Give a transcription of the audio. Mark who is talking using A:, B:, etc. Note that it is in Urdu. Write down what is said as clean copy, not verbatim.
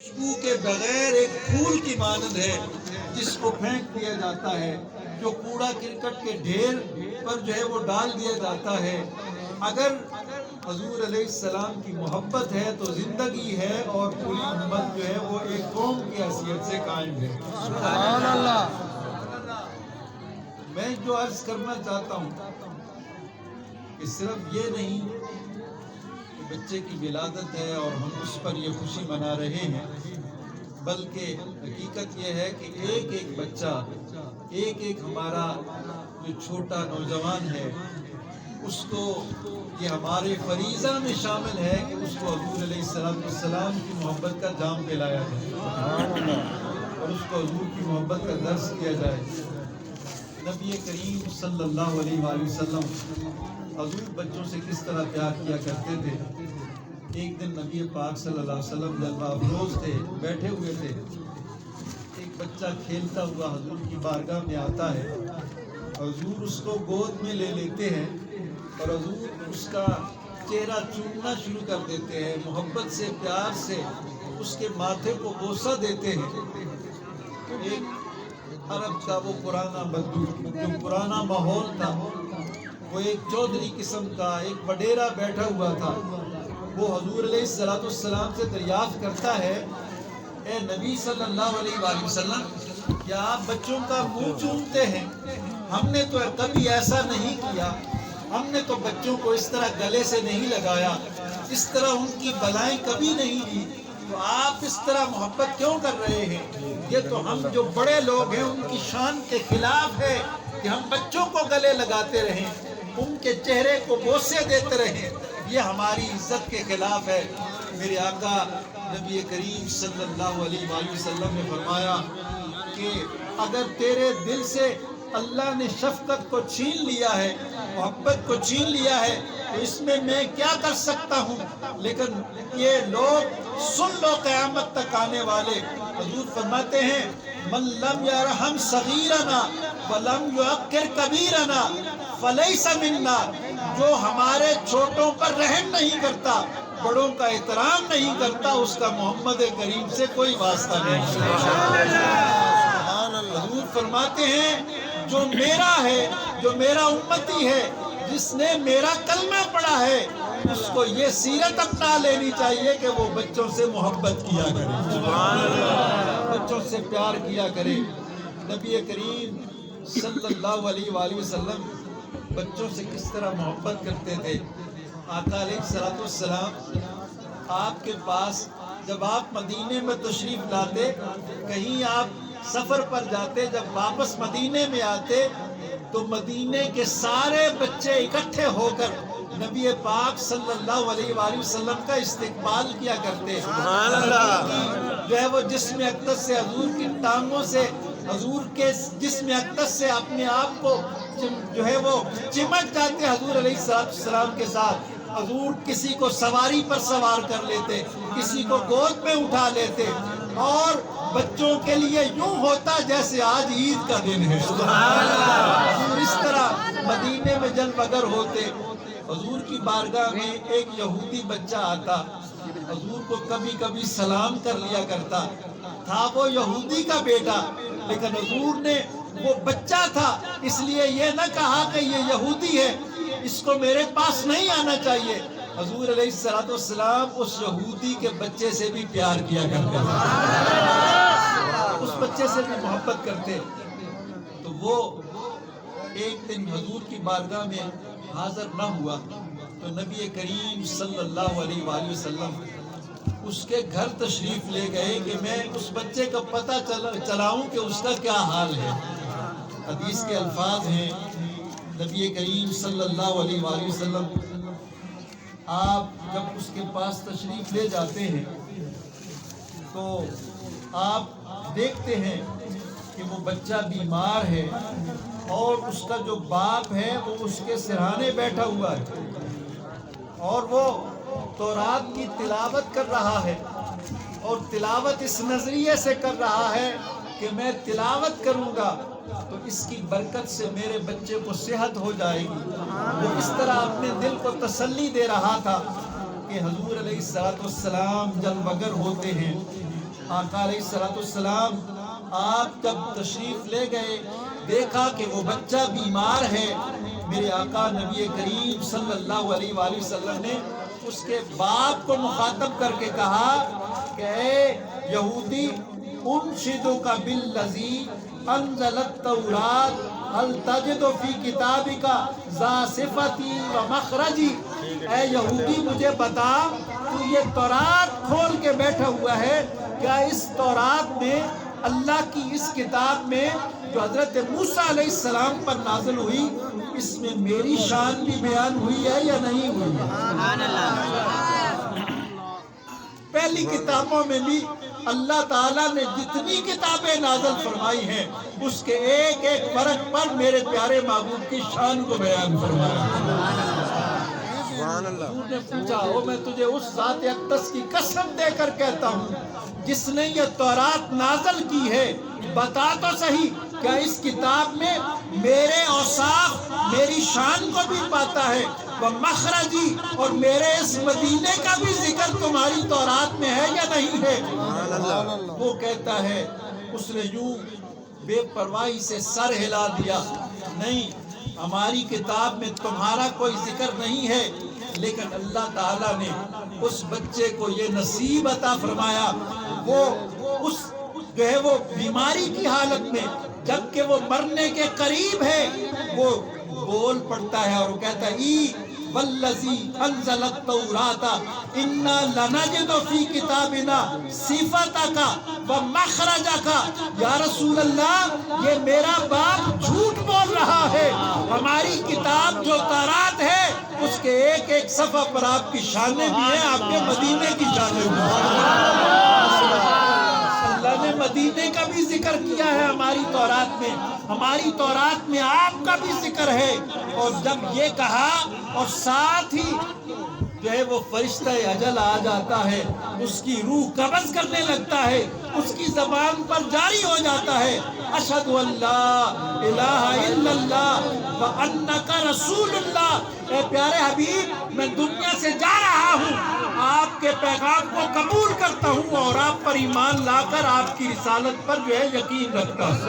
A: خوشبو کے بغیر ایک پھول کی مانند ہے جس کو پھینک دیا جاتا ہے، جو کوڑا کرکٹ کے ڈھیر پر جو ہے وہ ڈال دیا جاتا ہے۔ اگر حضور علیہ السلام کی محبت ہے تو زندگی ہے، اور پوری امت جو ہے وہ ایک قوم کی حیثیت سے قائم ہے۔
B: سبحان اللہ۔
A: میں جو عرض کرنا چاہتا ہوں کہ صرف یہ نہیں کہ بچے کی ولادت ہے اور ہم اس پر یہ خوشی منا رہے ہیں، بلکہ حقیقت یہ ہے کہ ایک ایک بچہ، ایک ایک ہمارا جو چھوٹا نوجوان ہے، اس کو یہ ہمارے فریضہ میں شامل ہے کہ اس کو حضور علیہ السلام کی محبت کا جام پلایا جائے اور اس کو حضور کی محبت کا درس کیا جائے۔ نبی کریم صلی اللہ علیہ وآلہ وسلم حضور بچوں سے کس طرح پیار کیا کرتے تھے۔ ایک دن نبی پاک صلی اللہ علیہ وسلم جلوہ افروز تھے، بیٹھے ہوئے تھے، ایک بچہ کھیلتا ہوا حضور کی بارگاہ میں آتا ہے، حضور اس کو گود میں لے لیتے ہیں اور حضور اس کا چہرہ چومنا شروع کر دیتے ہیں، محبت سے، پیار سے اس کے ماتھے کو بوسہ دیتے ہیں۔ ایک عرب کا وہ پرانا ماحول تھا، وہ ایک چودھری قسم کا ایک وڈیرا بیٹھا ہوا تھا، وہ حضور علیہ السلام سے دریافت کرتا ہے، اے نبی صلی اللہ علیہ وآلہ وسلم، کیا آپ بچوں کا منہ چومتے ہیں؟ ہم نے تو کبھی ایسا نہیں کیا، ہم نے تو بچوں کو اس طرح گلے سے نہیں لگایا، اس طرح ان کی بلائیں کبھی نہیں کی، تو آپ اس طرح محبت کیوں کر رہے ہیں؟ یہ تو ہم جو بڑے لوگ ہیں ان کی شان کے خلاف ہے کہ ہم بچوں کو گلے لگاتے رہیں، ان کے چہرے کو بوسے دیتے رہیں، یہ ہماری عزت کے خلاف ہے۔ میرے آقا نبی کریم صلی اللہ علیہ وآلہ وسلم نے فرمایا کہ اگر تیرے دل سے اللہ نے شفقت کو چھین لیا ہے، محبت کو چھین لیا ہے، تو اس میں کیا کر سکتا ہوں؟ لیکن یہ لوگ سن لو قیامت تک آنے والے، حضور فرماتے ہیں من لم یرحم صغیرنا ولم یعقر کبیرنا فلیس منا، جو ہمارے چھوٹوں پر رحم نہیں کرتا، بڑوں کا احترام نہیں کرتا، اس کا محمد کریم سے کوئی واسطہ نہیں۔ حضور فرماتے ہیں جو میرا ہے، جو میرا امتی ہے، جس نے میرا کلمہ پڑھا ہے، اس کو یہ سیرت اپنا لینی چاہیے کہ وہ بچوں سے محبت کیا کرے، بچوں سے پیار کیا کرے۔ نبی کریم صلی اللہ علیہ وآلہ وسلم بچوں سے کس طرح محبت کرتے تھے۔ آقا علیہ السلام آپ کے پاس جب آپ مدینے میں تشریف لاتے، کہیں آپ سفر پر جاتے، جب واپس مدینے میں آتے تو مدینے کے سارے بچے اکٹھے ہو کر نبی پاک صلی اللہ علیہ وآلہ وسلم کا استقبال کیا کرتے۔
B: سبحان اللہ۔
A: جو ہے وہ جسم اقدس سے، حضور کی ٹانگوں سے، حضور کے جسم اقدس سے اپنے آپ کو جو ہے وہ چمٹ جاتے حضور علیہ السلام کے ساتھ۔ حضور کسی کو سواری پر سوار کر لیتے، کسی کو گود میں اٹھا لیتے، اور بچوں کے لیے یوں ہوتا جیسے آج عید کا دن ہے۔ حضور اس طرح مدینے میں جلوہ گر ہوتے۔ حضور کی بارگاہ میں ایک یہودی بچہ آتا، حضور کو کبھی کبھی سلام کر لیا کرتا تھا، وہ یہودی کا بیٹا، لیکن حضور نے، وہ بچہ تھا اس لیے یہ نہ کہا کہ یہ یہودی ہے، اس کو میرے پاس نہیں آنا چاہیے۔ حضور علیہ السلام اس یہودی کے بچے سے بھی پیار کیا کرتے تھے، اس بچے سے بھی محبت کرتے۔ تو وہ ایک دن حضور کی بارگاہ میں حاضر نہ ہوا تو نبی کریم صلی اللہ علیہ وآلہ وسلم اس کے گھر تشریف لے گئے کہ میں اس بچے کا پتہ چلاؤں کہ اس کا کیا حال ہے۔ حدیث کے الفاظ ہیں، نبی کریم صلی اللہ علیہ وآلہ وسلم آپ جب اس کے پاس تشریف لے جاتے ہیں تو آپ دیکھتے ہیں کہ وہ بچہ بیمار ہے اور اس کا جو باپ ہے وہ اس کے سرہانے بیٹھا ہوا ہے اور وہ تورات کی تلاوت کر رہا ہے، اور تلاوت اس نظریے سے کر رہا ہے کہ میں تلاوت کروں گا تو اس کی برکت سے میرے بچے کو صحت ہو جائے گی۔ وہ اس طرح اپنے دل کو تسلی دے رہا تھا کہ حضور علیہ السلام جلوہ گر ہوتے ہیں، آقا علیہ السلام آپ جب تشریف لے گئے، دیکھا کہ وہ بچہ بیمار ہے، میرے آقا نبی کریم صلی اللہ علیہ وآلہ وسلم نے اس کے باپ کو مخاطب کر کے کہا کہ اے یہودی، انشدک بالذی انزل التوراۃ هل تجد فی کتابک ذا صفتی و مخرجی، اے یہودی مجھے بتا، تو یہ تورات کھول کے بیٹھا ہوا ہے، کیا اس تورات میں، اللہ کی اس کتاب میں جو حضرت موسیٰ علیہ السلام پر نازل ہوئی، اس میں میری شان بھی بیان ہوئی ہے یا نہیں ہوئی ہے؟ پہلی کتابوں میں بھی اللہ تعالیٰ نے جتنی کتابیں نازل فرمائی ہیں، اس کے ایک ایک فرق پر میرے پیارے محبوب کی شان کو بیان فرمایا۔ حضور نے پوچھا، میں تجھے اس ذات اقدس کی قسم دے کر کہتا ہوں جس نے یہ تورات نازل کی ہے، بتا تو صحیح، کیا اس کتاب میں میرے اوصاف، میری شان کو بھی پاتا ہے، وہ مخرجی، اور میرے اس مدینے کا بھی ذکر تمہاری تورات میں ہے یا نہیں ہے؟ وہ کہتا ہے، اس نے یوں بے پرواہی سے سر ہلا دیا، نہیں، ہماری کتاب میں تمہارا کوئی ذکر نہیں ہے، لیکن اللہ تعالیٰ نے اس بچے کو یہ نصیب عطا فرمایا، وہ اس جو ہے وہ بیماری کی حالت میں، جبکہ وہ مرنے کے قریب ہے، وہ بول پڑتا ہے اور وہ کہتا ہے ای والذی انزل التوراۃ انا لنجد فی کتابنا صفتک ومخرجک، یا رسول اللہ یہ میرا باپ جھوٹ بول رہا ہے، ہماری کتاب جو تورات ہے اس کے ایک ایک صفحہ پر آپ کی شانیں بھی ہیں، آپ کے مدینے کی شانیں بھی ہیں۔ اللہ نے مدینے کا بھی ذکر کیا ہے ہماری تورات میں، ہماری تورات میں آپ کا بھی ذکر ہے، اور جب یہ کہا اور ساتھ ہی جو ہے وہ فرشتہ اجل آ جاتا ہے، اس کی روح قبض کرنے لگتا ہے، اس کی زبان پر جاری ہو جاتا ہے اشہد ان لا الہ الا اللہ وانک رسول اللہ، اے پیارے حبیب میں دنیا سے جا رہا ہوں، آپ کے پیغام کو قبول کرتا ہوں اور آپ پر ایمان لا کر آپ کی رسالت پر جو ہے یقین رکھتا ہوں۔